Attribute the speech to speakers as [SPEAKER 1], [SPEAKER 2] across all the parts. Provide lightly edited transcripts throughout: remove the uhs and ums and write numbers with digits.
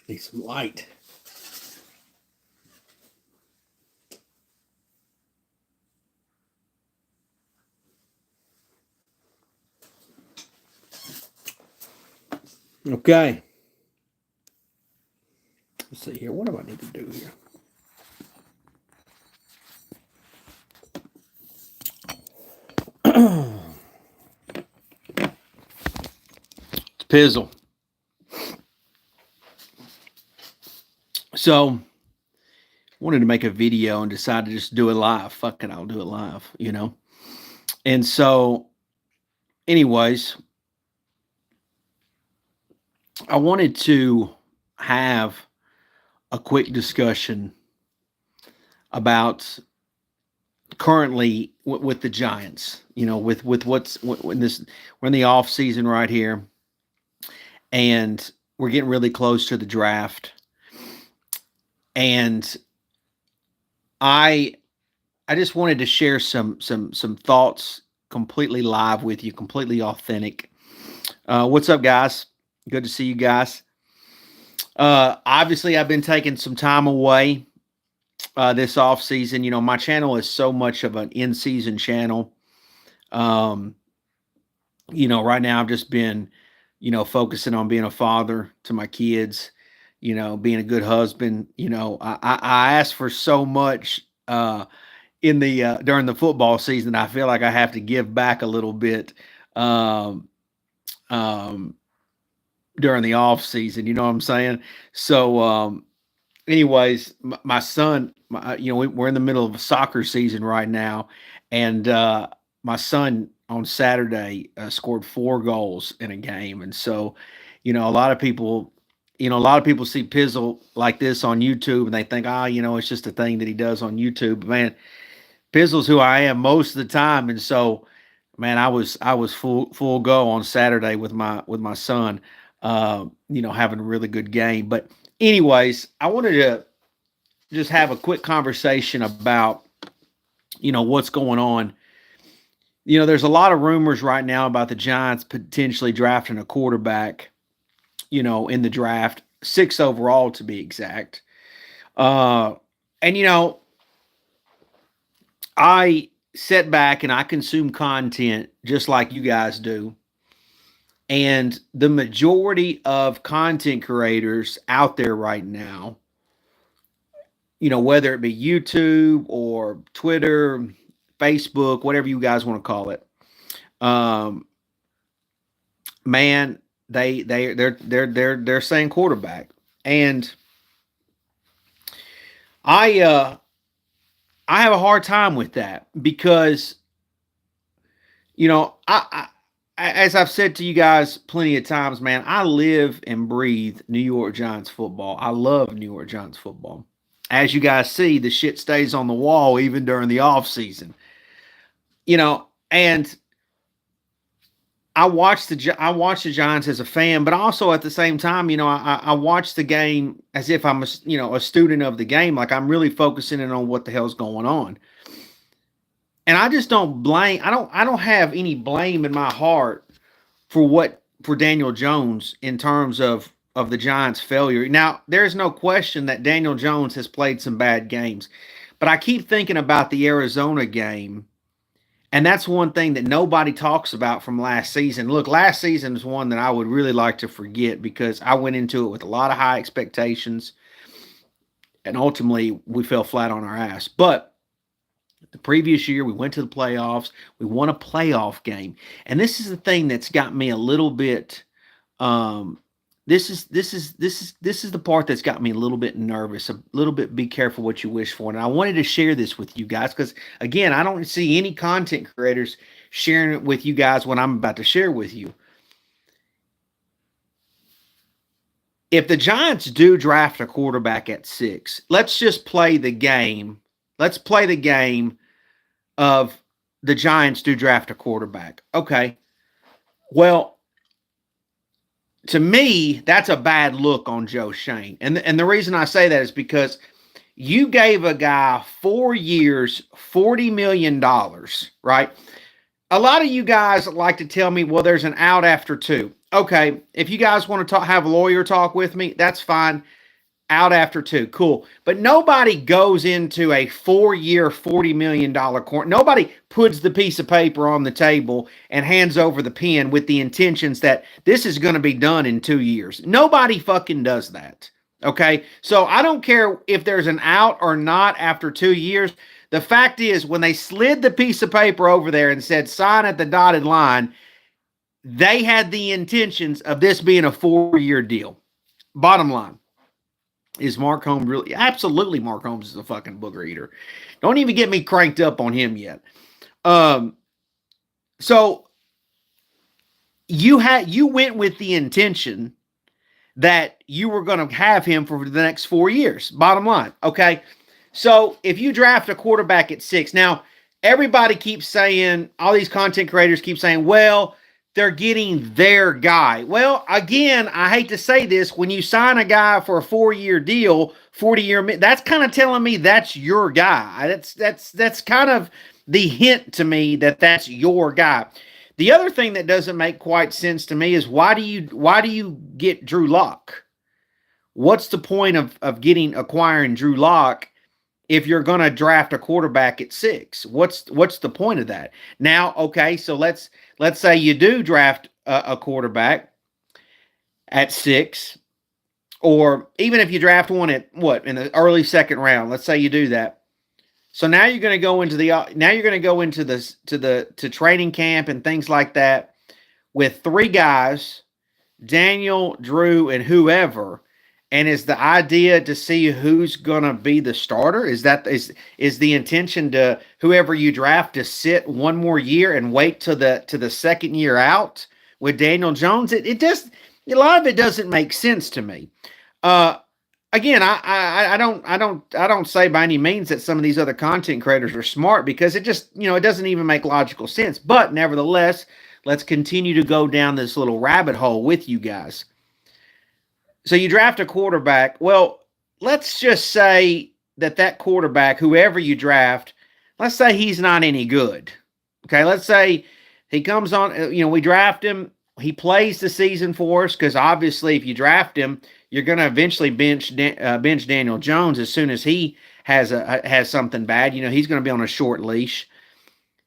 [SPEAKER 1] Need some light. Okay. Let's see here. What do I need to do here? It's Pizzle. So, wanted to make a video and decided to just do it live. Fuck it, I'll do it live, And so, anyways, I wanted to have a quick discussion about currently with the Giants, with what's when this we're in the off season right here, and we're getting really close to the draft, and I just wanted to share some thoughts completely live with you, completely authentic. What's up, guys? Good to see you guys. Obviously, I've been taking some time away this off season. My channel is so much of an in-season channel. Right now I've just been, focusing on being a father to my kids, being a good husband. I ask for so much in the during the football season. I feel like I have to give back a little bit during the off season. You know what I'm saying? So, anyways, my son, we're in the middle of a soccer season right now, and my son on Saturday scored 4 goals in a game, and so, a lot of people, see Pizzle like this on YouTube, and they think, it's just a thing that he does on YouTube. But man, Pizzle's who I am most of the time, and so, man, I was full go on Saturday with my son, having a really good game. But anyways, I wanted to just have a quick conversation about, what's going on. There's a lot of rumors right now about the Giants potentially drafting a quarterback, in the draft, 6 overall to be exact. And, I sit back and I consume content just like you guys do. And the majority of content creators out there right now, whether it be YouTube or Twitter, Facebook, whatever you guys want to call it, man, they're saying quarterback, and I have a hard time with that because, I as I've said to you guys plenty of times, man, I live and breathe New York Giants football. I love New York Giants football. As you guys see, the shit stays on the wall even during the off season. And I watch the Giants as a fan, but also at the same time, I watch the game as if I'm a student of the game, like I'm really focusing in on what the hell's going on. And I just don't blame. I don't have any blame in my heart for Daniel Jones in terms of the Giants' failure. Now, there's no question that Daniel Jones has played some bad games, but I keep thinking about the Arizona game, and that's one thing that nobody talks about from last season. Look, last season is one that I would really like to forget because I went into it with a lot of high expectations, and ultimately we fell flat on our ass. But the previous year, we went to the playoffs. We won a playoff game, and this is the thing that's got me a little bit. This is the part that's got me a little bit nervous. A little bit. Be careful what you wish for. And I wanted to share this with you guys because, again, I don't see any content creators sharing it with you guys what I'm about to share with you. If the Giants do draft a quarterback at 6, let's just play the game. Let's play the game of the Giants do draft a quarterback. Okay. Well, to me, that's a bad look on Joe Schoen. And the reason I say that is because you gave a guy 4 years, $40 million, right? a lot of you guys like to tell me, well, there's an out after 2. Okay, if you guys want to have a lawyer talk with me, that's fine. Out after 2, cool. But nobody goes into a 4-year, $40 million court. Nobody puts the piece of paper on the table and hands over the pen with the intentions that this is going to be done in 2 years. Nobody fucking does that. Okay, so I don't care if there's an out or not after 2 years. The fact is, when they slid the piece of paper over there and said sign at the dotted line, they had the intentions of this being a 4-year deal. Bottom line. Is Mark Holmes really? Absolutely, Mark Holmes is a fucking booger eater. Don't even get me cranked up on him yet. So you went with the intention that you were going to have him for the next 4 years. Bottom line, okay? So if you draft a quarterback at 6, now everybody keeps saying, all these content creators keep saying, well, they're getting their guy. Well, again, I hate to say this, when you sign a guy for a 4-year deal, 40-year, that's kind of telling me that's your guy. That's kind of the hint to me that that's your guy. The other thing that doesn't make quite sense to me is why do you get Drew Lock? What's the point of acquiring Drew Lock if you're going to draft a quarterback at 6? What's the point of that? Now, okay, so let's say you do draft a quarterback at 6, or even if you draft one at in the early 2nd round. Let's say you do that. So now you're going to go into training camp and things like that with 3 guys, Daniel, Drew, and whoever. And is the idea to see who's going to be the starter? Is the intention to whoever you draft to sit 1 more year and wait to the 2nd year out with Daniel Jones? It just, a lot of it doesn't make sense to me. Again, I don't say by any means that some of these other content creators are smart, because it just, it doesn't even make logical sense. But nevertheless, let's continue to go down this little rabbit hole with you guys. So you draft a quarterback. Well, let's just say that quarterback, whoever you draft, let's say he's not any good. Okay, let's say he comes on, we draft him. He plays the season for us, because obviously if you draft him, you're going to eventually bench Daniel Jones as soon as he has something bad. He's going to be on a short leash.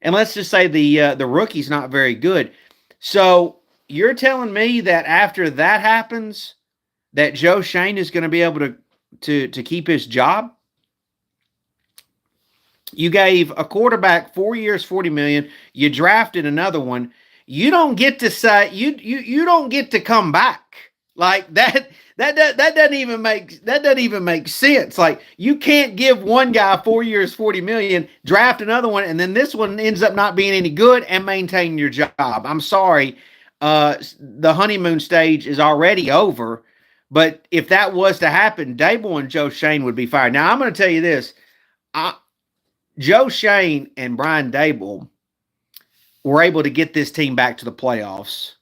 [SPEAKER 1] And let's just say the rookie's not very good. So you're telling me that after that happens, that Joe Shane is going to be able to keep his job? You gave a quarterback 4 years, $40 million. You drafted another one. You don't get to say you don't get to come back like that. That doesn't even make sense. Like, you can't give one guy 4 years, $40 million, draft another one, and then this one ends up not being any good and maintain your job. I'm sorry, the honeymoon stage is already over. But if that was to happen, Dable and Joe Shane would be fired. Now, I'm going to tell you this. Joe Shane and Brian Dable were able to get this team back to the playoffs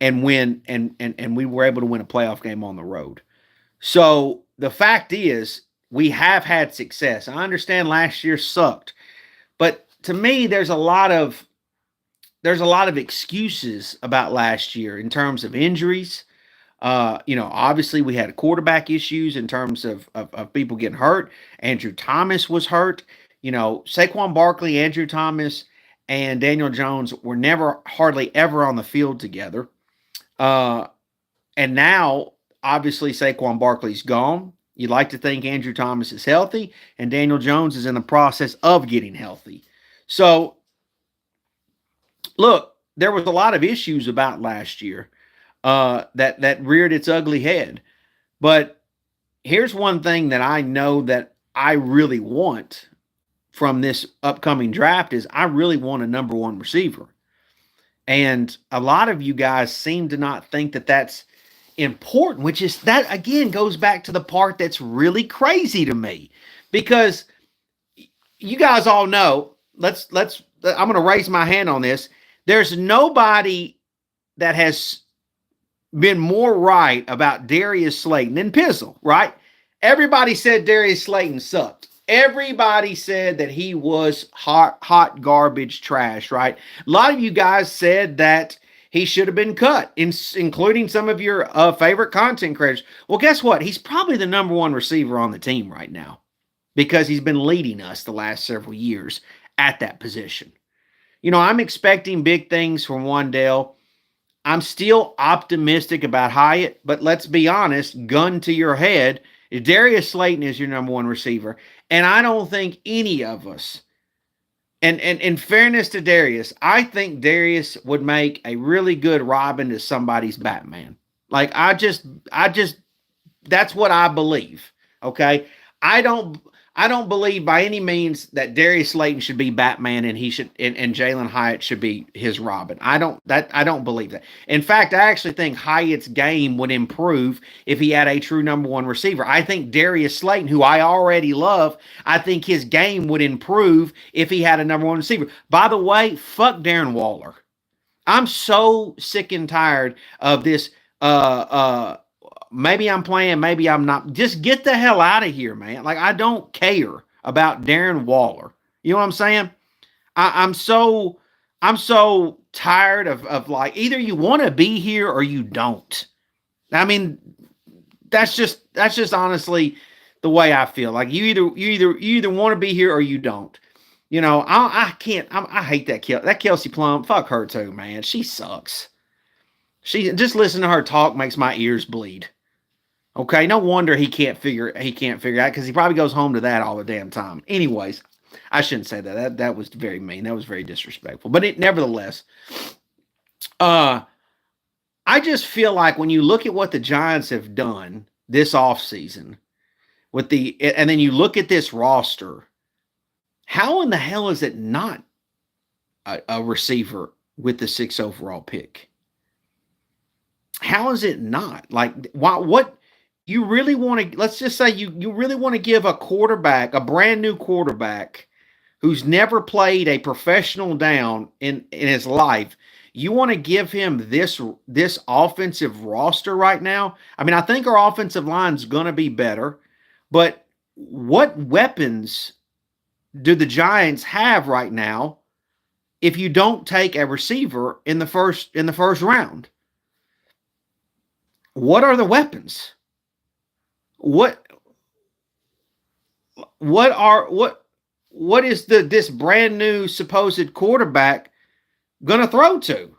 [SPEAKER 1] and win, and we were able to win a playoff game on the road. So the fact is, we have had success. I understand last year sucked. But to me, there's a lot of excuses about last year in terms of injuries. Obviously we had quarterback issues in terms of people getting hurt. Andrew Thomas was hurt. Saquon Barkley, Andrew Thomas, and Daniel Jones were never hardly ever on the field together. And now, obviously, Saquon Barkley's gone. You'd like to think Andrew Thomas is healthy, and Daniel Jones is in the process of getting healthy. So, look, there was a lot of issues about last year that reared its ugly head. But here's one thing that I know that I really want from this upcoming draft is I really want a number 1 receiver. And a lot of you guys seem to not think that that's important, which is, that again goes back to the part that's really crazy to me, because you guys all know, I'm going to raise my hand on this. There's nobody that has been more right about Darius Slayton than Pizzle, right? Everybody said Darius Slayton sucked. everybody said that he was hot garbage trash, right? A lot of you guys said that he should have been cut, including some of your favorite content creators. Well, guess what? He's probably the number one receiver on the team right now because he's been leading us the last several years at that position. I'm expecting big things from Wan'Dale. I'm still optimistic about Hyatt, but let's be honest, gun to your head, Darius Slayton is your number one receiver. And I don't think any of us, and in fairness to Darius, I think Darius would make a really good Robin to somebody's Batman. Like that's what I believe. Okay. I don't believe by any means that Darius Slayton should be Batman and he should and Jalen Hyatt should be his Robin. I don't believe that. In fact, I actually think Hyatt's game would improve if he had a true number one receiver. I think Darius Slayton, who I already love, I think his game would improve if he had a number one receiver. By the way, fuck Darren Waller. I'm so sick and tired of this maybe I'm playing, maybe I'm not. Just get the hell out of here, man. Like, I don't care about Darren Waller. You know what I'm saying? I'm so tired of like, either you want to be here or you don't. I mean, that's just honestly the way I feel. Like you either want to be here or you don't. I can't. I hate that Kelsey Plum. Fuck her too, man. She sucks. She just listen to her talk makes my ears bleed. Okay, no wonder he can't figure out because he probably goes home to that all the damn time. Anyways, I shouldn't say that. That was very mean. That was very disrespectful. But nevertheless, I just feel like when you look at what the Giants have done this offseason and then you look at this roster, how in the hell is it not a receiver with the 6th overall pick? How is it not? Like, what you really want to, let's just say you really want to give a quarterback, a brand new quarterback who's never played a professional down in his life, you want to give him this offensive roster right now? I mean, I think our offensive line's going to be better, but what weapons do the Giants have right now if you don't take a receiver in the first round? What are the weapons? What is this brand new supposed quarterback gonna throw to?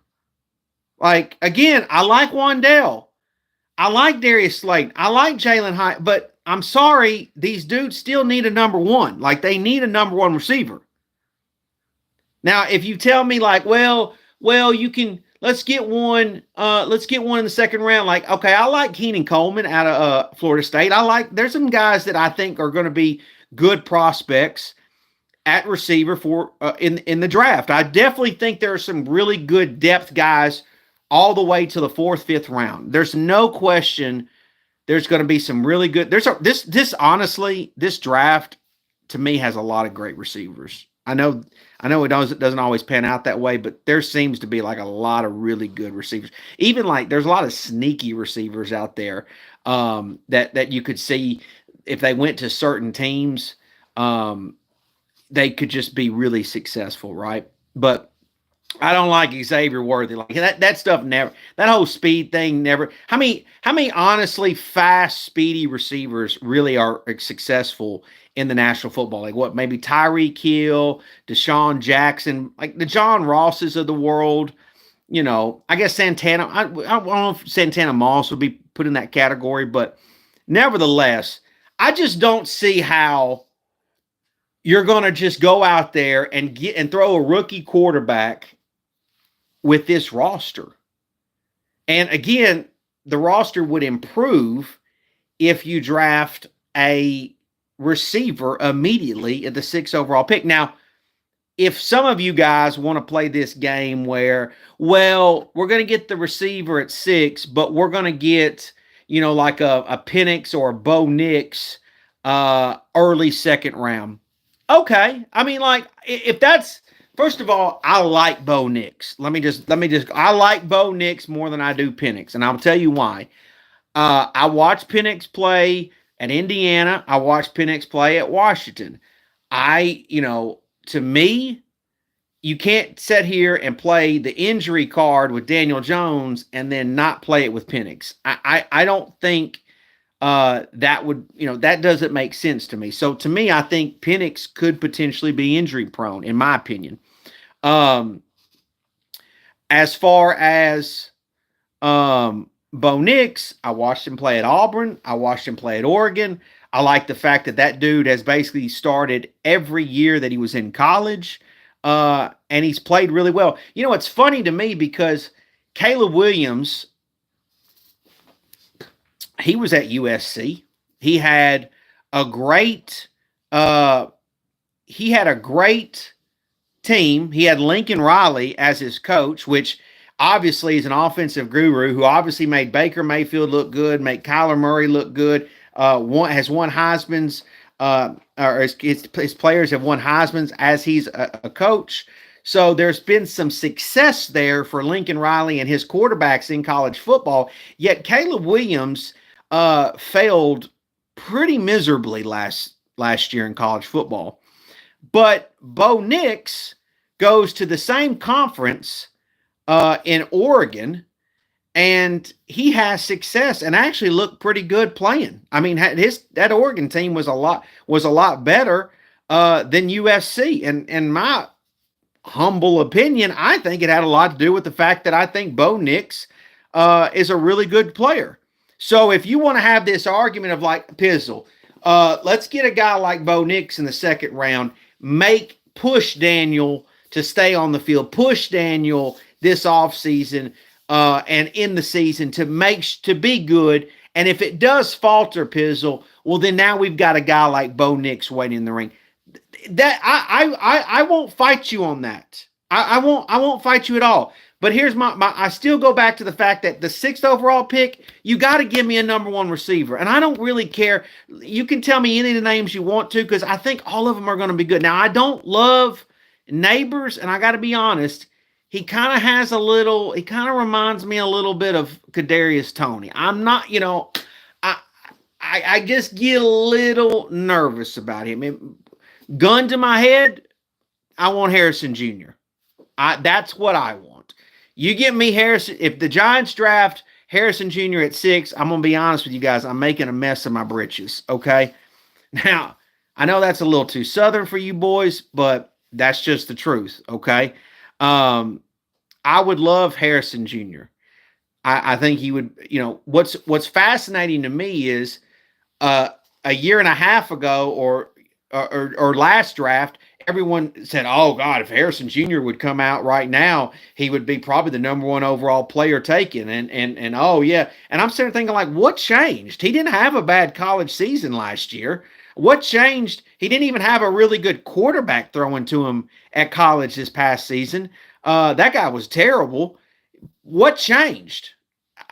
[SPEAKER 1] Like, again, I like Wan'Dale. I like Darius Slayton. I like Jalen Hyatt, but I'm sorry, these dudes still need a number one. Like, they need a number one receiver. Now, if you tell me like, well, you can let's get one in the second round. Like, okay, I like Keenan Coleman out of Florida State. There's some guys that I think are going to be good prospects at receiver for in the draft. I definitely think there are some really good depth guys all the way to the 4th, 5th round. There's no question there's going to be some really good. Honestly, this draft to me has a lot of great receivers. I know it doesn't always pan out that way, but there seems to be like a lot of really good receivers. Even like there's a lot of sneaky receivers out there that you could see if they went to certain teams, they could just be really successful, right? But I don't like Xavier Worthy. Like that stuff never. That whole speed thing never. How many honestly fast, speedy receivers really are successful in the National Football League? What, maybe Tyreek Hill, Deshaun Jackson, like the John Rosses of the world. I guess Santana. I don't know if Santana Moss would be put in that category, but nevertheless, I just don't see how you're going to just go out there and throw a rookie quarterback with this roster. And again, the roster would improve if you draft a receiver immediately at the 6th overall pick. Now, if some of you guys want to play this game where, well, we're going to get the receiver at 6, but we're going to get, like a Penix or a Bo Nix early 2nd round. Okay. I mean, like, if that's, first of all, I like Bo Nix. I like Bo Nix more than I do Penix, and I'll tell you why. I watched Penix play at Indiana. I watched Penix play at Washington. To me, you can't sit here and play the injury card with Daniel Jones and then not play it with Penix. I don't think that would, that doesn't make sense to me. So to me, I think Penix could potentially be injury prone, in my opinion. As far as Bo Nix, I watched him play at Auburn. I watched him play at Oregon. I like the fact that dude has basically started every year that he was in college, and he's played really well. It's funny to me because Caleb Williams, he was at USC. He had a great team. He had Lincoln Riley as his coach, which obviously is an offensive guru who obviously made Baker Mayfield look good, made Kyler Murray look good. Has won Heisman's, or his players have won Heisman's as he's a coach. So there's been some success there for Lincoln Riley and his quarterbacks in college football. Yet Caleb Williams failed pretty miserably last year in college football. But Bo Nix goes to the same conference in Oregon, and he has success and actually looked pretty good playing. I mean, that Oregon team was a lot better than USC. And in my humble opinion, I think it had a lot to do with the fact that I think Bo Nix is a really good player. So if you want to have this argument of like Pizzle, let's get a guy like Bo Nix in the second round, push Daniel to stay on the field, push Daniel this offseason and in the season to be good. And if it does falter, Pizzle, well, then now we've got a guy like Bo Nix waiting in the ring. That I won't fight you on that. I won't fight you at all. But here's I still go back to the fact that the 6th overall pick, you got to give me a number 1 receiver. And I don't really care. You can tell me any of the names you want to, because I think all of them are going to be good. Now, I don't love Neighbors, and I got to be honest, he kind of reminds me a little bit of Kadarius Toney. I'm not, I just get a little nervous about him. Gun to my head, I want Harrison Jr. That's what I want. You give me Harrison. If the Giants draft Harrison Jr. at 6, I'm going to be honest with you guys, I'm making a mess of my britches, okay? Now, I know that's a little too Southern for you boys, but that's just the truth, okay? I would love Harrison Jr. I think he would, what's fascinating to me is a year and a half ago or last draft, everyone said, oh, God, if Harrison Jr. would come out right now, he would be probably the number 1 overall player taken. And oh, yeah. And I'm sitting there thinking, like, what changed? He didn't have a bad college season last year. What changed? He didn't even have a really good quarterback throwing to him at college this past season. That guy was terrible. What changed?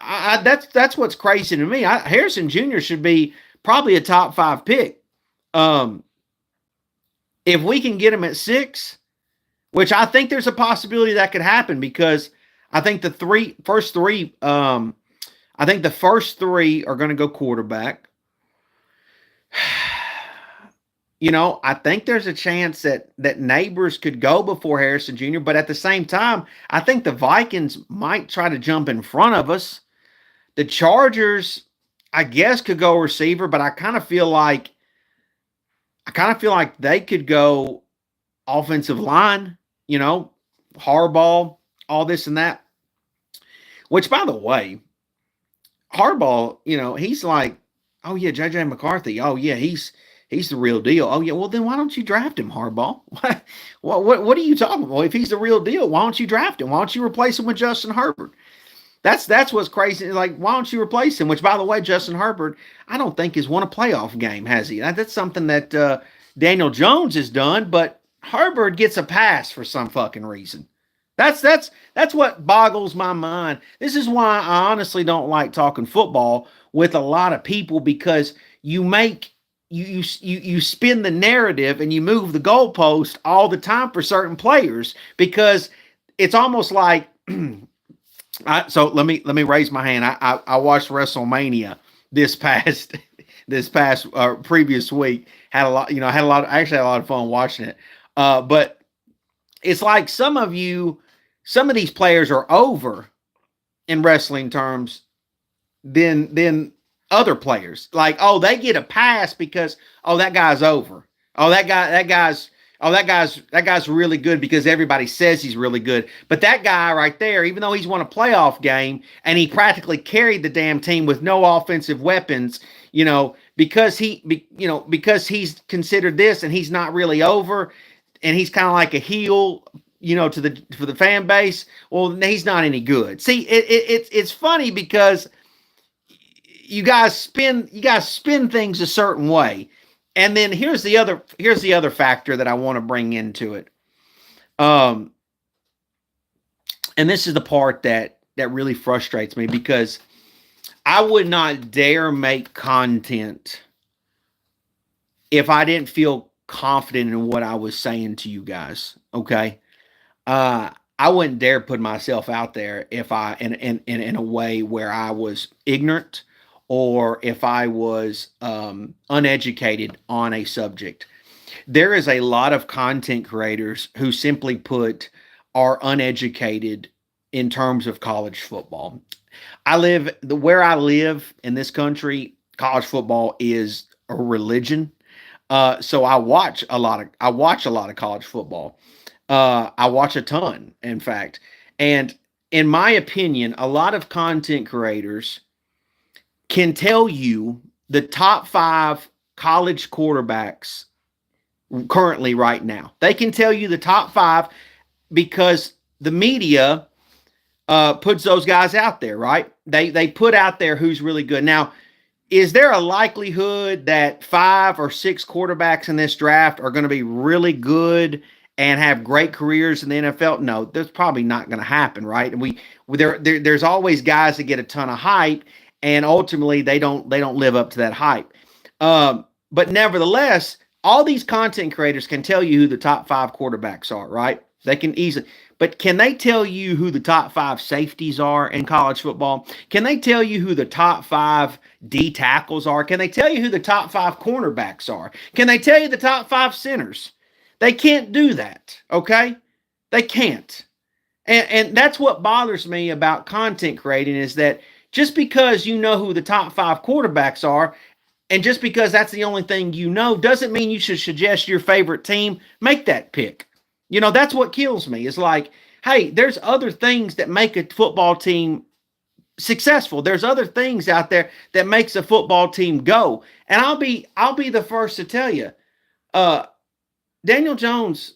[SPEAKER 1] That's what's crazy to me. Harrison Jr. should be probably a top 5 pick. If we can get him at 6, which I think there's a possibility that could happen, because I think the first three are going to go quarterback. I think there's a chance that Neighbors could go before Harrison Jr., but at the same time, I think the Vikings might try to jump in front of us. The Chargers, I guess, could go receiver, but I kind of feel like they could go offensive line, Harbaugh, all this and that. Which, by the way, Harbaugh, he's like, oh, yeah, J.J. McCarthy. Oh, yeah, he's the real deal. Oh, yeah, well, then why don't you draft him, Harbaugh? What are you talking about? If he's the real deal, why don't you draft him? Why don't you replace him with Justin Herbert? That's what's crazy. Like, why don't you replace him? Which, by the way, Justin Herbert, I don't think has won a playoff game, has he? That's something that Daniel Jones has done, but Herbert gets a pass for some fucking reason. That's what boggles my mind. This is why I honestly don't like talking football with a lot of people, because you spin the narrative and you move the goalpost all the time for certain players, because it's almost like so let me raise my hand. I watched WrestleMania this past this past previous week. Had a lot, had a lot. I actually had a lot of fun watching it. But it's like some of these players are over in wrestling terms than other players. Like, oh, they get a pass because that guy's over. Oh, that guy's really good because everybody says he's really good. But that guy right there, even though he's won a playoff game and he practically carried the damn team with no offensive weapons, because because he's considered this and he's not really over, and he's kind of like a heel, for the fan base. Well, he's not any good. See, it's funny because you guys spin things a certain way. And then here's the other factor that I want to bring into it. And this is the part that really frustrates me, because I would not dare make content if I didn't feel confident in what I was saying to you guys. Okay. I wouldn't dare put myself out there if I in a way where I was ignorant, or if I was uneducated on a subject. There is a lot of content creators who simply put are uneducated in terms of college football. Where I live in this country, college football is a religion. So I watch a lot of college football. I watch a ton, in fact. And in my opinion, a lot of content creators can tell you the top 5 college quarterbacks currently right now. They can tell you the top 5 because the media puts those guys out there, right? They put out there who's really good. Now, is there a likelihood that 5 or 6 quarterbacks in this draft are going to be really good and have great careers in the NFL? No, that's probably not going to happen, right? And there's always guys that get a ton of hype, and ultimately they don't live up to that hype. But nevertheless, all these content creators can tell you who the top 5 quarterbacks are, right? They can easily. But can they tell you who the top 5 safeties are in college football? Can they tell you who the top 5 D tackles are? Can they tell you who the top 5 cornerbacks are? Can they tell you the top 5 centers? They can't do that, okay? They can't. And that's what bothers me about content creating, is that just because you know who the top 5 quarterbacks are, and just because that's the only thing you know, doesn't mean you should suggest your favorite team make that pick. That's what kills me. Is like, hey, there's other things that make a football team successful. There's other things out there that makes a football team go. And I'll be the first to tell you, Daniel Jones,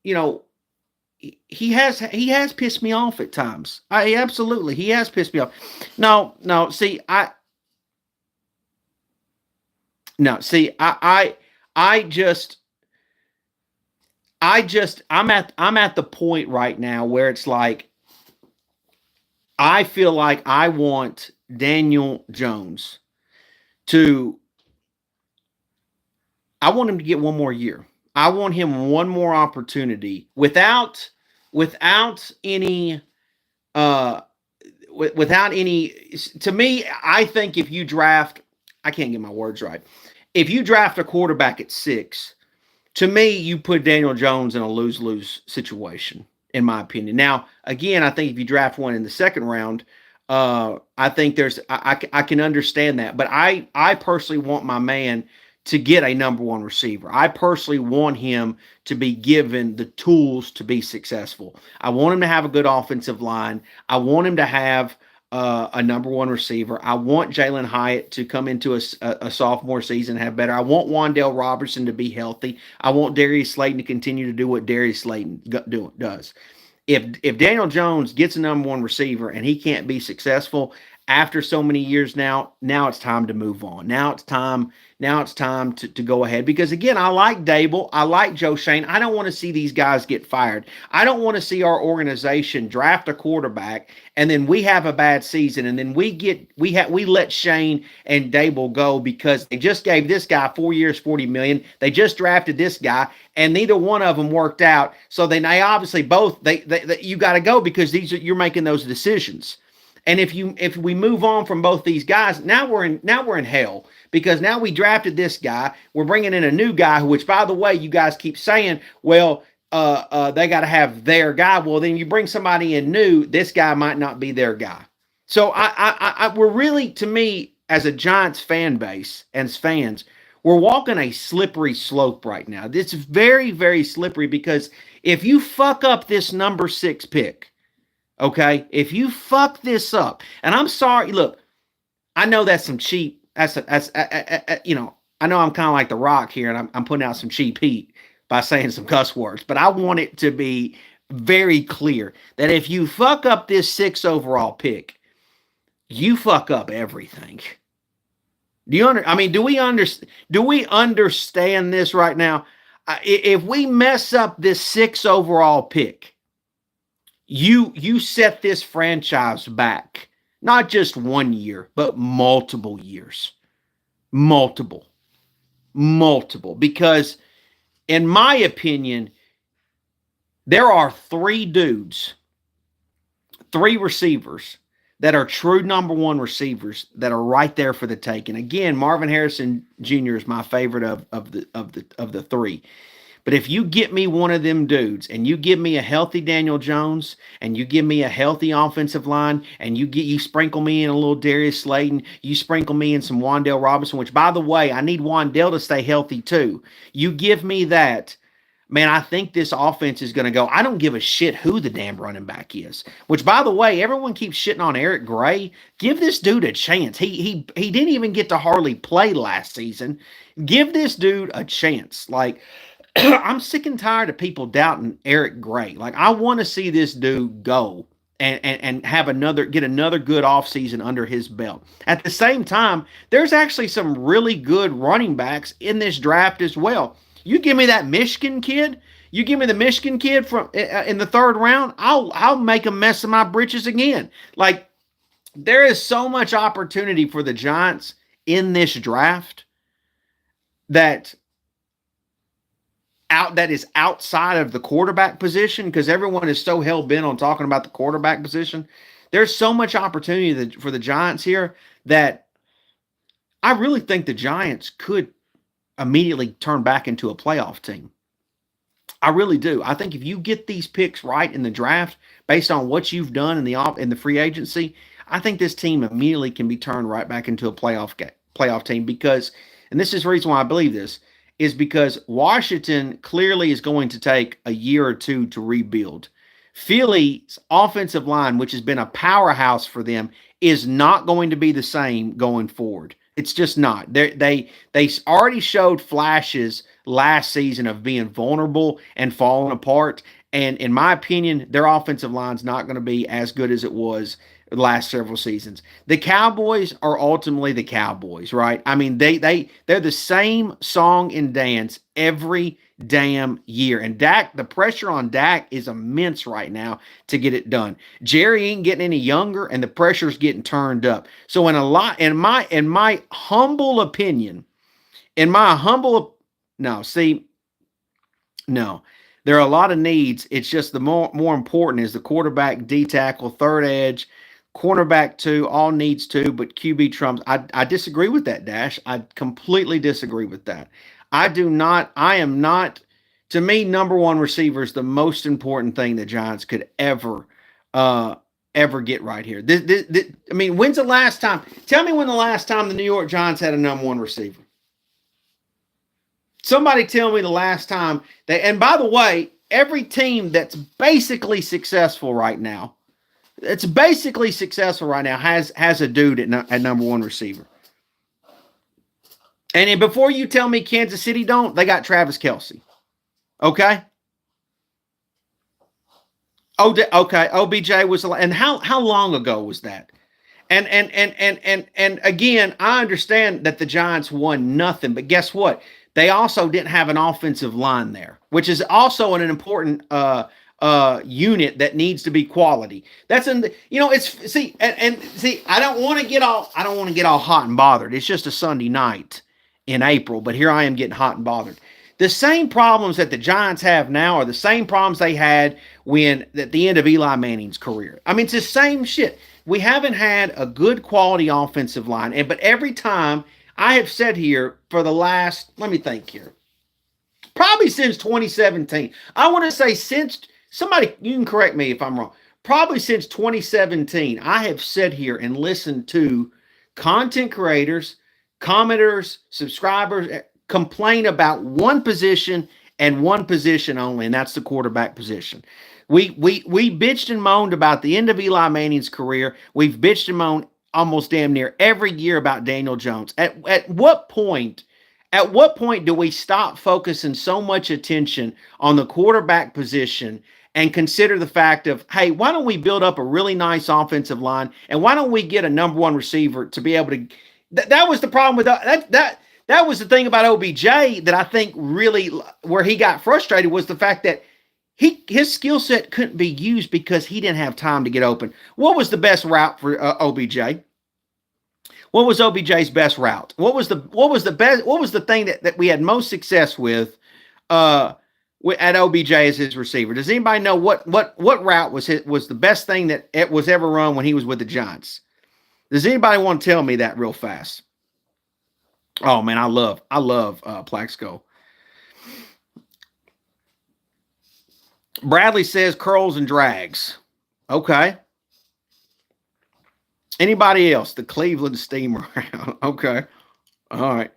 [SPEAKER 1] he has pissed me off at times. He has pissed me off. No, see, I'm at the point right now where it's like, I feel like I want Daniel Jones I want him to get one more year. I want him one more opportunity without any, to me, I think if you draft, I can't get my words right. If you draft a quarterback at 6, to me, you put Daniel Jones in a lose-lose situation, in my opinion. Now, again, I think if you draft one in the second round, I think I can understand that. But I personally want my man to get a number 1 receiver. I personally want him to be given the tools to be successful. I want him to have a good offensive line. I want him to have a number 1 receiver. I want Jalen Hyatt to come into a sophomore season and have better. I want Wan'Dale Robertson to be healthy. I want Darius Slayton to continue to do what Darius Slayton does. If Daniel Jones gets a number 1 receiver and he can't be successful after so many years now it's time to move on. Now it's time to go ahead, because again, I like Dable, I like Joe Shane. I don't want to see these guys get fired. I don't want to see our organization draft a quarterback and then we have a bad season, and then we let Shane and Dable go because they just gave this guy 4 years, $40 million. They just drafted this guy, and neither one of them worked out. So they obviously both you got to go because you're making those decisions. And if we move on from both these guys, now we're in hell, because now we drafted this guy. We're bringing in a new guy, which, by the way, you guys keep saying, well, they got to have their guy. Well, then you bring somebody in new. This guy might not be their guy. So we're really, to me, as a Giants fan base and as fans, we're walking a slippery slope right now. It's very, very slippery, because if you fuck up this number 6 pick, okay, if you fuck this up, and I'm sorry, look, I know that's some cheap. That's you know, I know I'm kind of like The Rock here, and I'm putting out some cheap heat by saying some cuss words, but I want it to be very clear that if you fuck up this 6 overall pick, you fuck up everything. Do we understand this right now? If we mess up this 6 overall pick, you set this franchise back, not just 1 year, but multiple years. Multiple. Because, in my opinion, there are 3 receivers that are true number 1 receivers that are right there for the taking. Again, Marvin Harrison Jr. is my favorite of the 3. But if you get me one of them dudes, and you give me a healthy Daniel Jones, and you give me a healthy offensive line, and you sprinkle me in a little Darius Slayton, you sprinkle me in some Wan'Dale Robinson, which, by the way, I need Wan'Dale to stay healthy too. You give me that, man, I think this offense is going to go. I don't give a shit who the damn running back is. Which, by the way, everyone keeps shitting on Eric Gray. Give this dude a chance. He didn't even get to hardly play last season. Give this dude a chance. Like, I'm sick and tired of people doubting Eric Gray. Like, I want to see this dude go and get another good offseason under his belt. At the same time, there's actually some really good running backs in this draft as well. You give me that Michigan kid, from in the 3rd round, I'll make a mess of my britches again. Like, there is so much opportunity for the Giants in this draft that is outside of the quarterback position, because everyone is so hell-bent on talking about the quarterback position. There's so much opportunity for the Giants here that I really think the Giants could immediately turn back into a playoff team. I really do. I think if you get these picks right in the draft, based on what you've done in the free agency, I think this team immediately can be turned right back into a playoff team, because, and this is the reason why I believe this, is because Washington clearly is going to take a year or 2 to rebuild. Philly's offensive line, which has been a powerhouse for them, is not going to be the same going forward. It's just not. They already showed flashes last season of being vulnerable and falling apart. And in my opinion, their offensive line's not going to be as good as it was the last several seasons. The Cowboys are ultimately the Cowboys, right? I mean, they're the same song and dance every damn year. And Dak, the pressure on Dak is immense right now to get it done. Jerry ain't getting any younger, and the pressure's getting turned up. So in my humble opinion, no. There are a lot of needs. It's just the more important is the quarterback, D tackle, 3rd edge, cornerback 2, all needs 2, but QB trumps. I disagree with that, Dash. I completely disagree with that. I am not, to me, number 1 receiver is the most important thing the Giants could ever get right here. I mean, when's the last time? Tell me when the last time the New York Giants had a number 1 receiver. Somebody tell me the last time and by the way, every team that's basically successful right now has a dude at number 1 receiver. And then before you tell me Kansas City don't, they got Travis Kelce. Okay? Okay, OBJ was, and how long ago was that? And again, I understand that the Giants won nothing, but guess what? They also didn't have an offensive line there, which is also an important unit that needs to be quality. That's I don't want to get all hot and bothered. It's just a Sunday night in April, but here I am getting hot and bothered. The same problems that the Giants have now are the same problems they had at the end of Eli Manning's career. I mean, it's the same shit. we haven't had a good quality offensive line. But every time I have said here for the last, let me think here, probably since 2017. I want to say since somebody, you can correct me if I'm wrong. Probably since 2017, I have said here and listened to content creators, commenters, subscribers complain about one position and one position only, and that's the quarterback position. We bitched and moaned about the end of Eli Manning's career. We've bitched and moaned almost damn near every year about Daniel Jones. At what point? At what point do we stop focusing so much attention on the quarterback position and consider the fact of, hey, why don't we build up a really nice offensive line, and why don't we get a number one receiver to be able to? That was the problem with that was the thing about OBJ that I think really where he got frustrated was the fact that his skill set couldn't be used because he didn't have time to get open. What was the best route for OBJ? What was OBJ's best route? What was the thing that we had most success with at OBJ as his receiver? Does anybody know what route was the best thing that it was ever run when he was with the Giants? Does anybody want to tell me that real fast? Oh man, I love Plaxico. Bradley says curls and drags. Okay. Anybody else? The Cleveland Steamer. Okay. All right.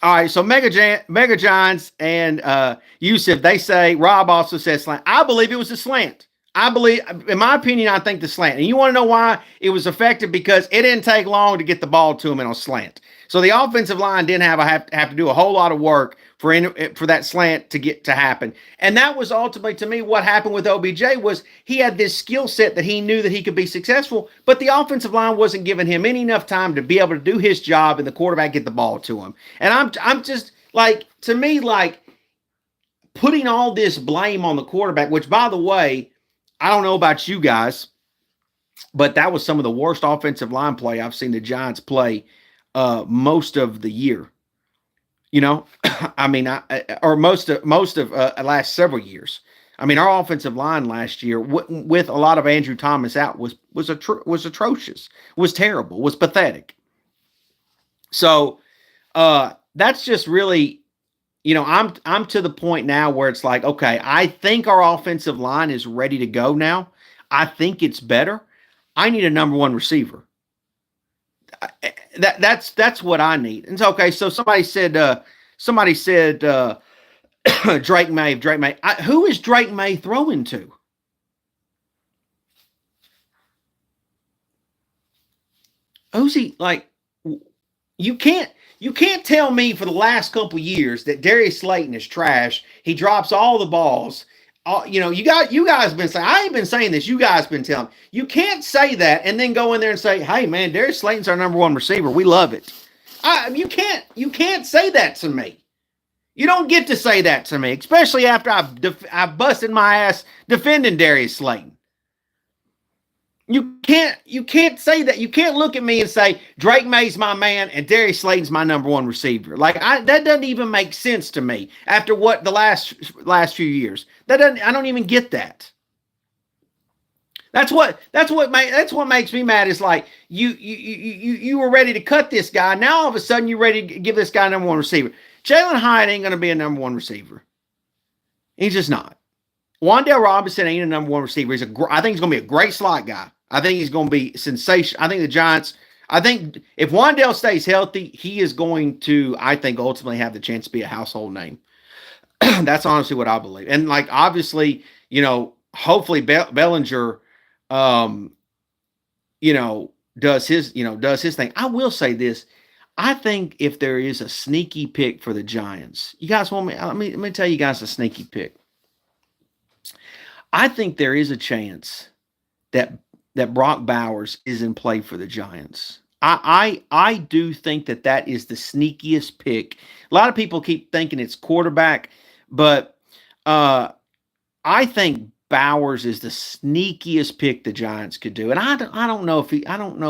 [SPEAKER 1] All right. So Mega Giants and Yusuf, they say, Rob also says slant. I believe it was a slant. I believe, in my opinion, I think the slant. And you want to know why it was effective? Because it didn't take long to get the ball to him in a slant. So the offensive line didn't have to do a whole lot of work for that slant to happen. And that was ultimately, to me, what happened with OBJ was he had this skill set that he knew that he could be successful, but the offensive line wasn't giving him any enough time to be able to do his job and the quarterback get the ball to him. And I'm just like, to me, like putting all this blame on the quarterback, which, by the way, I don't know about you guys, but that was some of the worst offensive line play I've seen the Giants play most of the year. You know, I mean, most of last several years. I mean, our offensive line last year, with a lot of Andrew Thomas out, was atrocious, was terrible, was pathetic. So that's just really, you know, I'm to the point now where it's like, okay, I think our offensive line is ready to go now. I think it's better. I need a number one receiver. That's what I need. And so, okay, so somebody said Drake May. Who is Drake May throwing to? Who's he like? You can't tell me for the last couple years that Darius Slayton is trash. He drops all the balls. You know, you guys been saying, I ain't been saying this. You guys been telling. You can't say that and then go in there and say, hey man, Darius Slayton's our number one receiver. We love it. You can't say that to me. You don't get to say that to me, especially after I've busted my ass defending Darius Slayton. You can't say that. You can't look at me and say Drake May's my man and Darius Slayton's my number one receiver. Like that doesn't even make sense to me after what the last few years. I don't even get that. That's what makes me mad is like you were ready to cut this guy. Now all of a sudden you're ready to give this guy number one receiver. Jalen Hyatt ain't going to be a number one receiver. He's just not. Wan'Dale Robinson ain't a number one receiver. I think he's going to be a great slot guy. I think he's going to be sensational. I think the Giants, if Wan'Dale stays healthy, he is going to, I think, ultimately have the chance to be a household name. That's honestly what I believe. And like, obviously, you know, hopefully Bellinger, you know, does his thing. I will say this. I think if there is a sneaky pick for the Giants, you guys want me, let me tell you guys a sneaky pick. I think there is a chance that Brock Bowers is in play for the Giants. I do think that is the sneakiest pick. A lot of people keep thinking it's quarterback, but I think Bowers is the sneakiest pick the Giants could do. And I don't know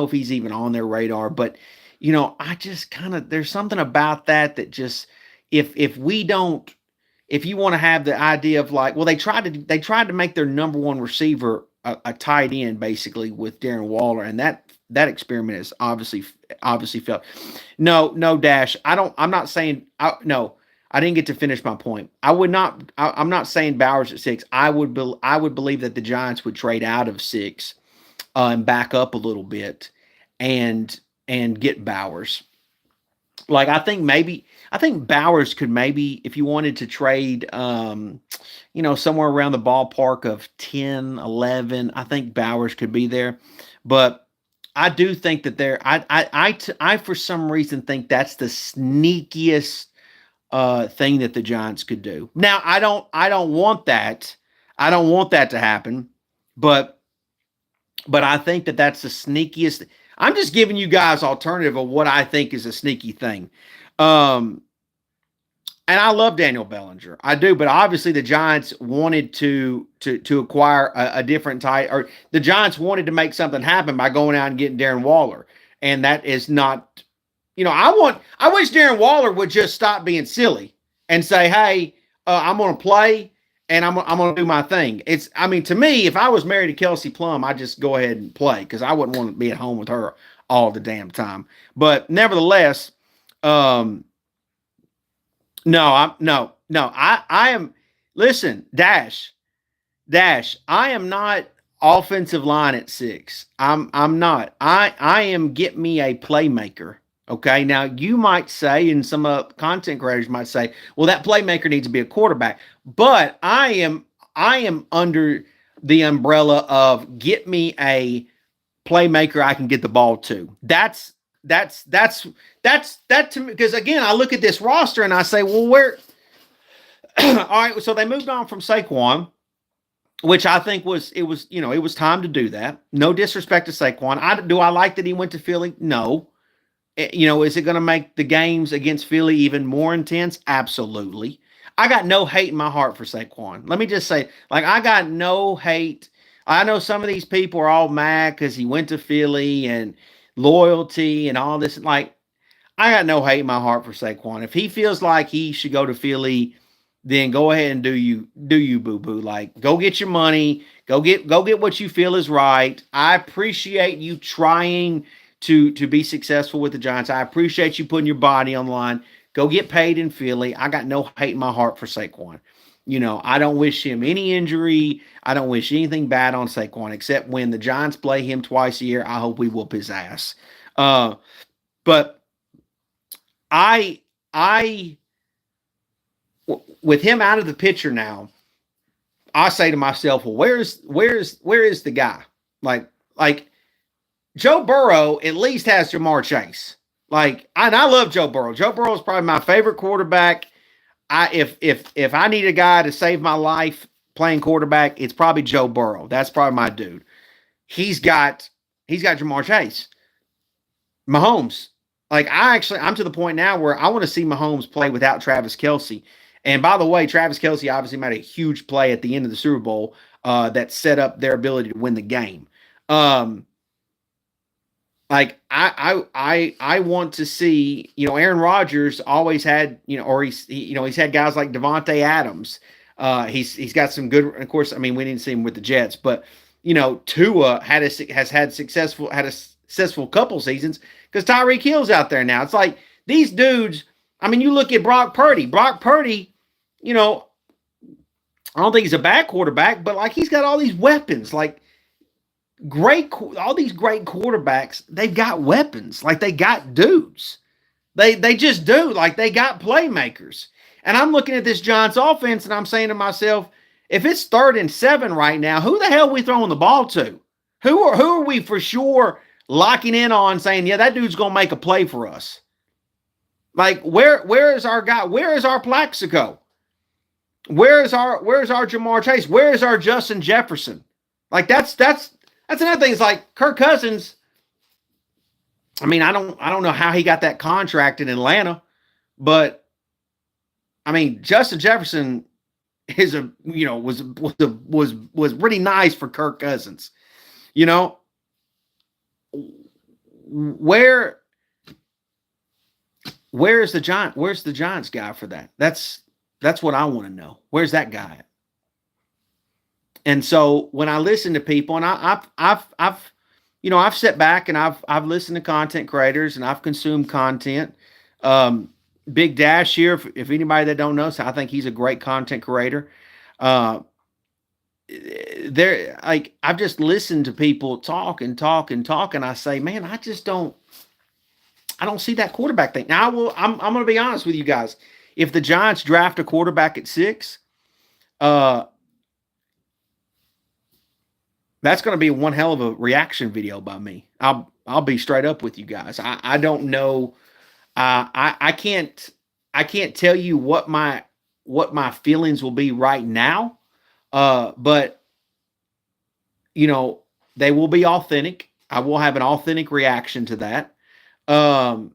[SPEAKER 1] if he's even on their radar, but you know, I just there's something about that just if you want to have the idea of like, well, they tried to make their number one receiver a tight end basically with Darren Waller, and that experiment is obviously failed. No, Dash. I'm not saying. No, I didn't get to finish my point. I would not. I'm not saying Bowers at 6. I would believe that the Giants would trade out of 6 and back up a little bit, and get Bowers. Like I think Bowers could maybe, if you wanted to trade, somewhere around the ballpark of 10, 11, I think Bowers could be there. But I do think that I for some reason think that's the sneakiest thing that the Giants could do. Now, I don't want that. I don't want that to happen, but I think that that's the sneakiest. I'm just giving you guys alternative of what I think is a sneaky thing. Um, and I love Daniel Bellinger. I do, but obviously the Giants wanted to acquire a different type, or the Giants wanted to make something happen by going out and getting Darren Waller. And that is not, I wish Darren Waller would just stop being silly and say, hey, I'm going to play and I'm going to do my thing. To me, if I was married to Kelsey Plum, I'd just go ahead and play because I wouldn't want to be at home with her all the damn time. But nevertheless, no, I am, listen, Dash, I am not offensive line at 6. I'm not. I am get me a playmaker. Okay. Now you might say, and some content creators might say, well, that playmaker needs to be a quarterback. But I am under the umbrella of get me a playmaker I can get the ball to. That's that to me, because again, I look at this roster and I say, well, where all right, so they moved on from Saquon, which I think it was time to do that. No disrespect to Saquon. Do I like that he went to Philly? No. Is it going to make the games against Philly even more intense? Absolutely. I got no hate in my heart for Saquon. Let me just say, I got no hate. I know some of these people are all mad because he went to Philly and loyalty and all this. I got no hate in my heart for Saquon. If he feels like he should go to Philly, then go ahead and do you, boo boo. Go get your money. Go get what you feel is right. I appreciate you trying to be successful with the Giants. I appreciate you putting your body on the line. Go get paid in Philly. I got no hate in my heart for Saquon. I don't wish him any injury. I don't wish anything bad on Saquon, except when the Giants play him twice a year. I hope we whoop his ass. But with him out of the picture now, I say to myself, well, where is the guy? Like Joe Burrow at least has Jamar Chase. And I love Joe Burrow. Joe Burrow is probably my favorite quarterback. If I need a guy to save my life playing quarterback, it's probably Joe Burrow. That's probably my dude. He's got Jamar Chase. Mahomes. I'm to the point now where I want to see Mahomes play without Travis Kelce. And by the way, Travis Kelce obviously made a huge play at the end of the Super Bowl that set up their ability to win the game. I want to see, Aaron Rodgers always had, he's had guys like Devontae Adams. He's got some good, of course, we didn't see him with the Jets, but Tua has had a successful couple seasons because Tyreek Hill's out there now. It's like these dudes, you look at Brock Purdy. Brock Purdy, I don't think he's a bad quarterback, but he's got all these weapons. All these great quarterbacks, they've got weapons. They got dudes. They just do. They got playmakers. And I'm looking at this Giants offense and I'm saying to myself, if it's 3rd and 7 right now, who the hell are we throwing the ball to? Who are we for sure locking in on saying, yeah, that dude's going to make a play for us? Where is our guy? Where is our Plaxico? Where is our Jamar Chase? Where is our Justin Jefferson? That's another thing. It's Kirk Cousins. I don't know how he got that contract in Atlanta, but Justin Jefferson was pretty nice for Kirk Cousins. Where's the Giants guy for that? That's what I want to know. Where's that guy at? And so when I listen to people, and I've sat back and I've listened to content creators and I've consumed content. Um, Big Dash here, if anybody that don't know, so I think he's a great content creator. Uh, there, like I've just listened to people talk and talk and talk, and I say, man, I don't see that quarterback thing. Now I'm going to be honest with you guys. If the Giants draft a quarterback at 6, uh, that's going to be one hell of a reaction video by me. I'll be straight up with you guys. I don't know. I can't tell you what my feelings will be right now. But you know, they will be authentic. I will have an authentic reaction to that. Um,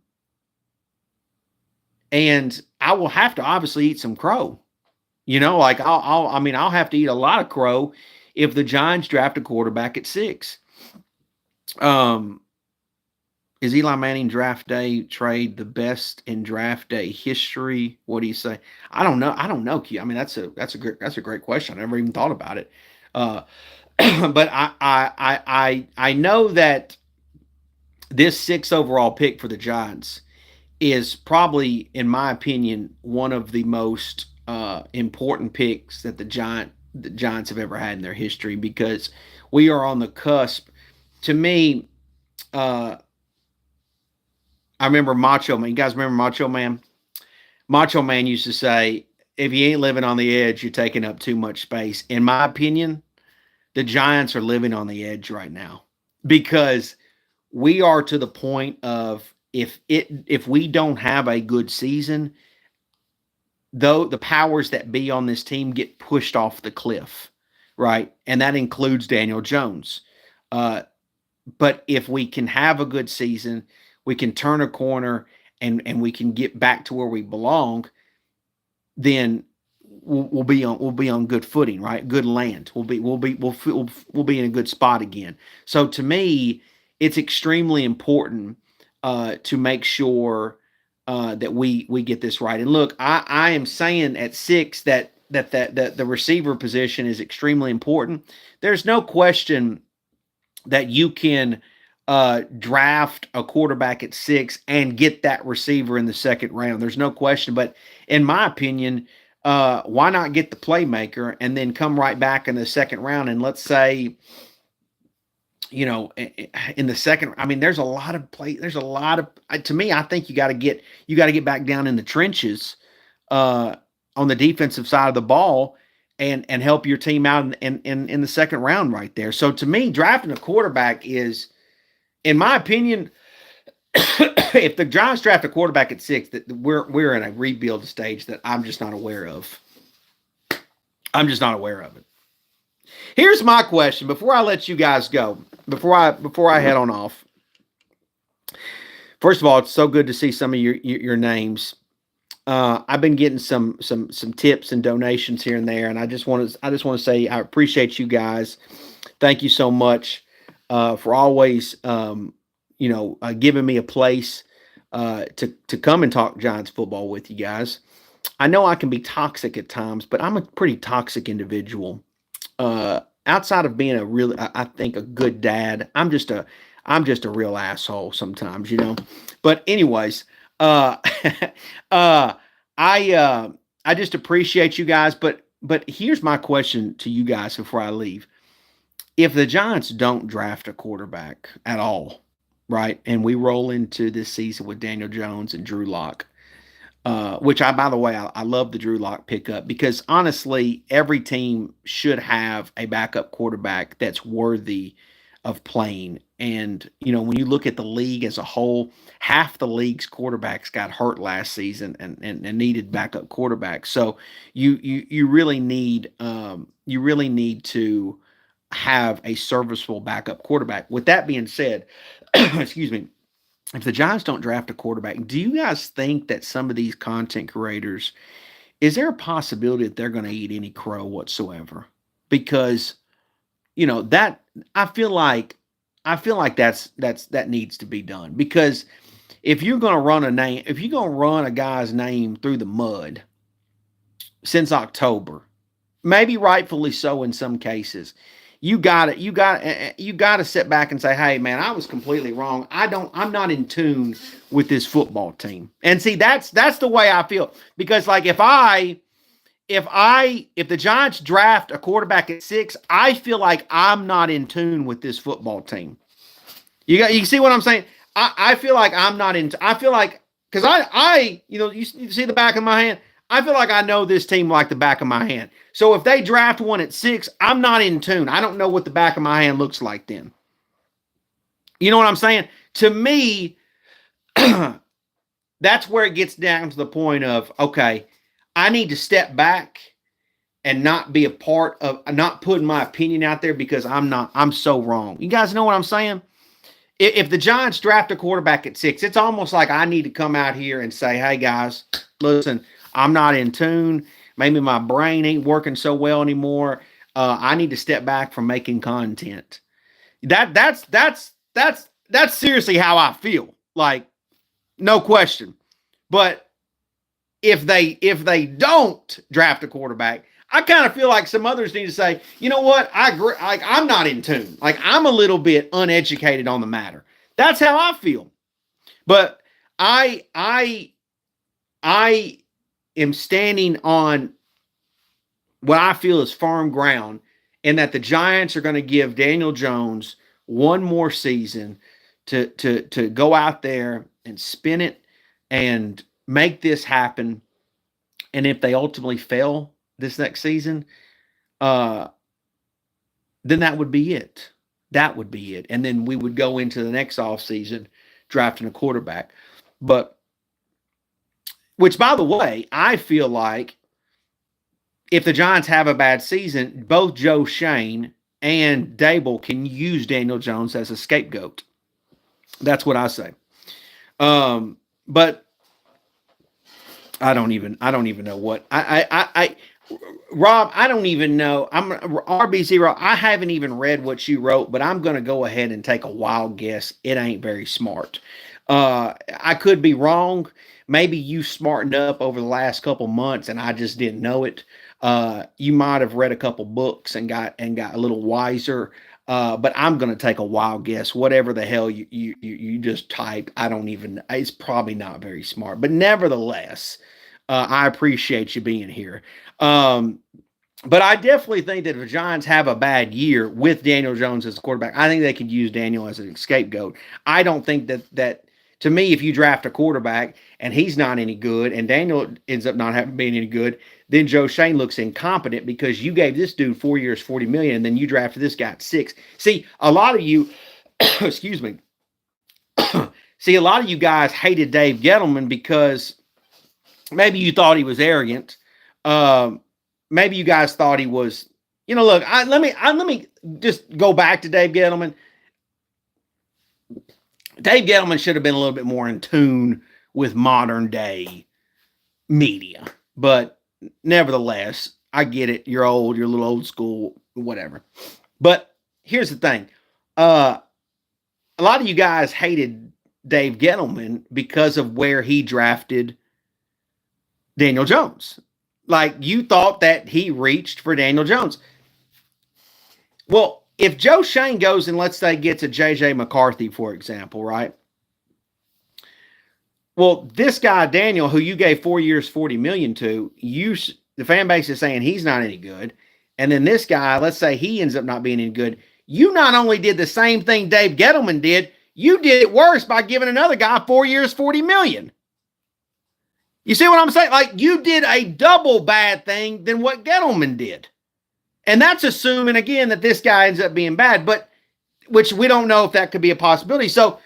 [SPEAKER 1] and I will have to obviously eat some crow. Like I'll have to eat a lot of crow if the Giants draft a quarterback at 6. Um, is Eli Manning draft day trade the best in draft day history? What do you say? I don't know. I don't know, Q. I mean, that's a great question. I never even thought about it. But I know that this 6 overall pick for the Giants is probably, in my opinion, one of the most important picks that the Giants have ever had in their history, because we are on the cusp. To me, I remember Macho Man. You guys remember Macho Man? Macho Man used to say, if you ain't living on the edge, you're taking up too much space. In my opinion, the Giants are living on the edge right now, because we are to the point of, if we don't have a good season, though, the powers that be on this team get pushed off the cliff, right? And that includes Daniel Jones. But if we can have a good season, we can turn a corner, and we can get back to where we belong, then we'll be on good footing, right? Good land. We'll be in a good spot again. So to me, it's extremely important to make sure that we get this right. And look, I am saying at 6 that the receiver position is extremely important. There's no question that you can draft a quarterback at 6 and get that receiver in the second round. There's no question. But in my opinion, why not get the playmaker and then come right back in the second round? And let's say, in the second, I mean, there's a lot of to me, I think you got to get back down in the trenches on the defensive side of the ball, and help your team out in the second round right there. So to me, drafting a quarterback is, in my opinion, if the Giants draft a quarterback at 6, that we're in a rebuild stage that I'm just not aware of. I'm just not aware of it. Here's my question before I let you guys go. Before I head on off. First of all, it's so good to see some of your names. I've been getting some tips and donations here and there, and I just want to say I appreciate you guys. Thank you so much for always giving me a place to come and talk Giants football with you guys. I know I can be toxic at times, but I'm a pretty toxic individual. Outside of being I think a good dad, I'm just a real asshole sometimes, But anyways, I just appreciate you guys. But here's my question to you guys before I leave: if the Giants don't draft a quarterback at all, right, and we roll into this season with Daniel Jones and Drew Lock, which by the way, I love the Drew Lock pickup, because honestly, every team should have a backup quarterback that's worthy of playing. And, when you look at the league as a whole, half the league's quarterbacks got hurt last season and needed backup quarterbacks. So you really need to have a serviceable backup quarterback. With that being said, excuse me, if the Giants don't draft a quarterback, do you guys think that some of these content creators, is there a possibility that they're going to eat any crow whatsoever? Because, that I feel like that needs to be done. Because if you're going to run a guy's name through the mud since October, maybe rightfully so in some cases. You got to sit back and say, "Hey, man, I was completely wrong. I'm not in tune with this football team." And see, that's the way I feel because, like, if the Giants draft a quarterback at 6, I feel like I'm not in tune with this football team. You see what I'm saying? I feel like I'm not in. I feel like because you see the back of my hand. I feel like I know this team like the back of my hand. So if they draft one at 6, I'm not in tune. I don't know what the back of my hand looks like then. You know what I'm saying? To me, that's where it gets down to the point of, okay, I need to step back and not be a part of, not putting my opinion out there because I'm so wrong. You guys know what I'm saying? If the Giants draft a quarterback at 6, it's almost like I need to come out here and say, hey, guys, listen, I'm not in tune. Maybe my brain ain't working so well anymore. I need to step back from making content. That's seriously how I feel. Like, no question. But if they don't draft a quarterback, I kind of feel like some others need to say, you know what? I agree. Like, I'm not in tune. Like, I'm a little bit uneducated on the matter. That's how I feel. But I am standing on what I feel is firm ground, and that the Giants are going to give Daniel Jones one more season to go out there and spin it and make this happen. And if they ultimately fail this next season, then that would be it. That would be it. And then we would go into the next offseason drafting a quarterback. But, which, by the way, I feel like if the Giants have a bad season, both Joe Shane and Dable can use Daniel Jones as a scapegoat. That's what I say. But I don't even know what Rob, I don't even know. I'm RB0. I haven't even read what you wrote, but I'm going to go ahead and take a wild guess. It ain't very smart. I could be wrong. Maybe you smartened up over the last couple months and I just didn't know it. You might have read a couple books and got a little wiser. But I'm going to take a wild guess. Whatever the hell you just typed, I don't even. It's probably not very smart. But nevertheless, I appreciate you being here. But I definitely think that if the Giants have a bad year with Daniel Jones as a quarterback, I think they could use Daniel as a scapegoat. I don't think that to me, if you draft a quarterback and he's not any good and Daniel ends up not being any good, then Joe Shane looks incompetent because you gave this dude 4 years, $40 million, and then you drafted this guy at 6. See, a lot of you, excuse me. See, a lot of you guys hated Dave Gettleman because maybe you thought he was arrogant. Maybe you guys thought he was, look, let me just go back to Dave Gettleman. Dave Gettleman should have been a little bit more in tune with modern day media. But nevertheless, I get it. You're old. You're a little old school, whatever. But here's the thing. A lot of you guys hated Dave Gettleman because of where he drafted Daniel Jones. Like, you thought that he reached for Daniel Jones. Well, if Joe Shane goes and, let's say, gets a J.J. McCarthy, for example, right? Well, this guy, Daniel, who you gave 4 years, $40 million to, the fan base is saying he's not any good. And then this guy, let's say he ends up not being any good. You not only did the same thing Dave Gettleman did, you did it worse by giving another guy 4 years, $40 million. You see what I'm saying? Like, you did a double bad thing than what Gettleman did. And that's assuming, again, that this guy ends up being bad, but which we don't know if that could be a possibility. So,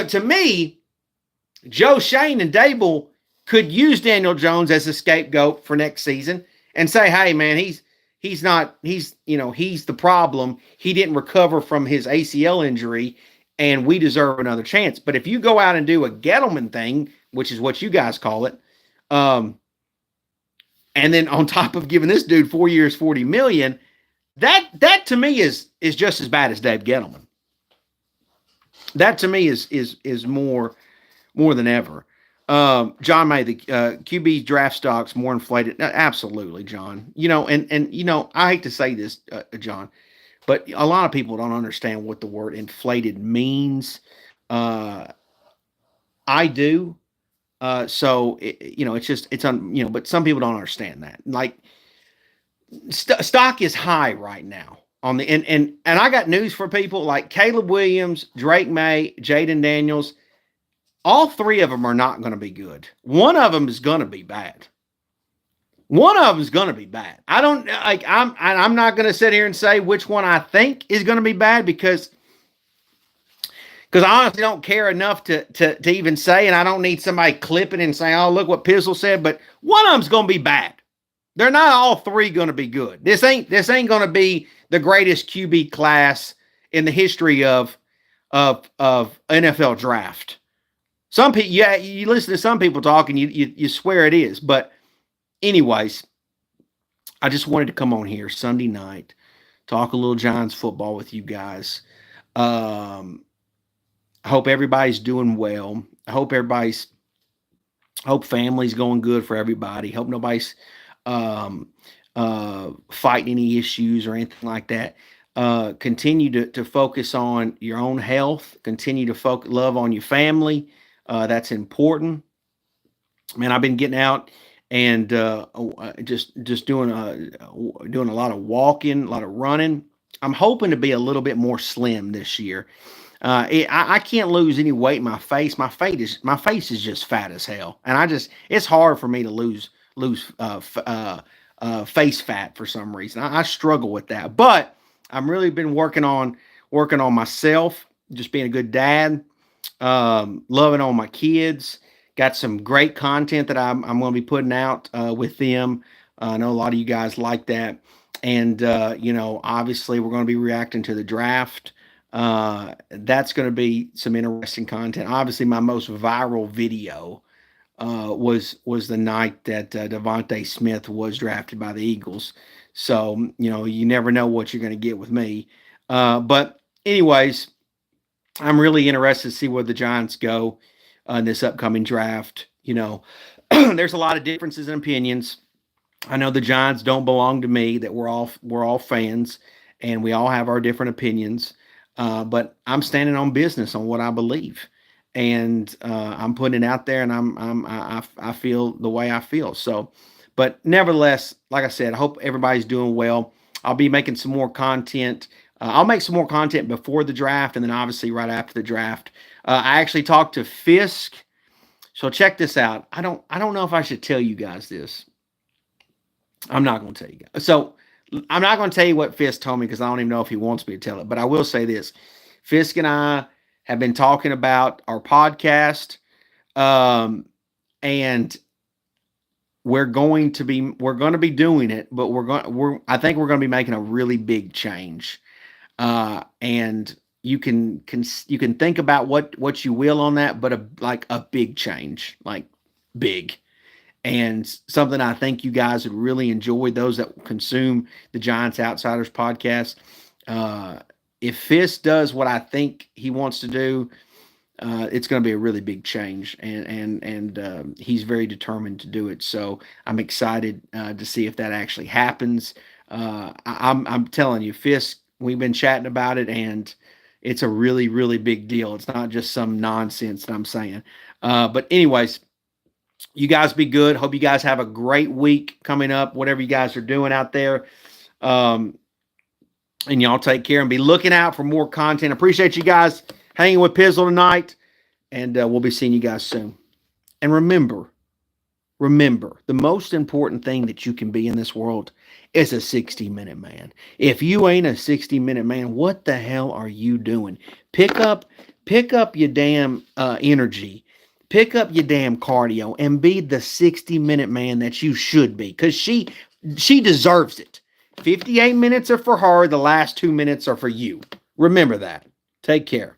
[SPEAKER 1] to me, Joe Shane and Dable could use Daniel Jones as a scapegoat for next season and say, hey, man, he's the problem. He didn't recover from his ACL injury, and we deserve another chance. But if you go out and do a Gettleman thing, which is what you guys call it, and then on top of giving this dude 4 years, $40 million, that to me is just as bad as Dave Gettleman. That to me is more than ever. John May, the QB draft stock's more inflated. Absolutely, John. I hate to say this, John, but a lot of people don't understand what the word inflated means. I do. But some people don't understand that. Like, stock is high right now on the and I got news for people like Caleb Williams, Drake May, Jaden Daniels. All three of them are not going to be good. One of them is going to be bad. One of them is going to be bad. I'm not going to sit here and say which one I think is going to be bad because I honestly don't care enough to even say, and I don't need somebody clipping and saying, "Oh, look what Pizzle said." But one of them's going to be bad. They're not all three going to be good. This ain't going to be the greatest QB class in the history of NFL draft. Some people, yeah, you listen to some people talk and you swear it is. But anyways, I just wanted to come on here Sunday night, talk a little Giants football with you guys. I hope everybody's doing well. I hope family's going good for everybody. Hope nobody's fighting any issues or anything like that. Continue to focus on your own health. Continue to love on your family. That's important. Man, I've been getting out and just doing a lot of walking, a lot of running. I'm hoping to be a little bit more slim this year. I can't lose any weight in my face. My face is just fat as hell, and it's hard for me to lose face fat for some reason. I struggle with that, but I'm really been working on myself, just being a good dad, loving on my kids. Got some great content that I'm going to be putting out with them. I know a lot of you guys like that, and obviously we're going to be reacting to the draft. That's going to be some interesting content. Obviously, my most viral video was the night that Devontae Smith was drafted by the Eagles. So, you never know what you're going to get with me. But anyways, I'm really interested to see where the Giants go in this upcoming draft. There's a lot of differences in opinions. I know the Giants don't belong to me, that we're all fans and we all have our different opinions. But I'm standing on business on what I believe. And I'm putting it out there, and I feel the way I feel. So, but nevertheless, like I said, I hope everybody's doing well. I'll be making some more content. I'll make some more content before the draft, and then obviously right after the draft. I actually talked to Fisk. So check this out. I don't know if I should tell you guys this. I'm not going to tell you guys. So I'm not going to tell you what Fisk told me because I don't even know if he wants me to tell it. But I will say this: Fisk and I have been talking about our podcast, and we're going to be doing it, but I think we're going to be making a really big change. And you can think about what you will on that, but a big change, like big, and something I think you guys would really enjoy, those that consume the Giants Outsiders podcast. If Fisk does what I think he wants to do, it's going to be a really big change, and he's very determined to do it. So I'm excited to see if that actually happens. I'm telling you, Fisk, we've been chatting about it, and it's a really, really big deal. It's not just some nonsense that I'm saying. But anyways, you guys be good. Hope you guys have a great week coming up, whatever you guys are doing out there. And y'all take care and be looking out for more content. Appreciate you guys hanging with Pizzle tonight. And we'll be seeing you guys soon. And remember, the most important thing that you can be in this world is a 60-minute man. If you ain't a 60-minute man, what the hell are you doing? Pick up your damn energy. Pick up your damn cardio and be the 60-minute man that you should be. Because she deserves it. 58 minutes are for her. The last 2 minutes are for you. Remember that. Take care.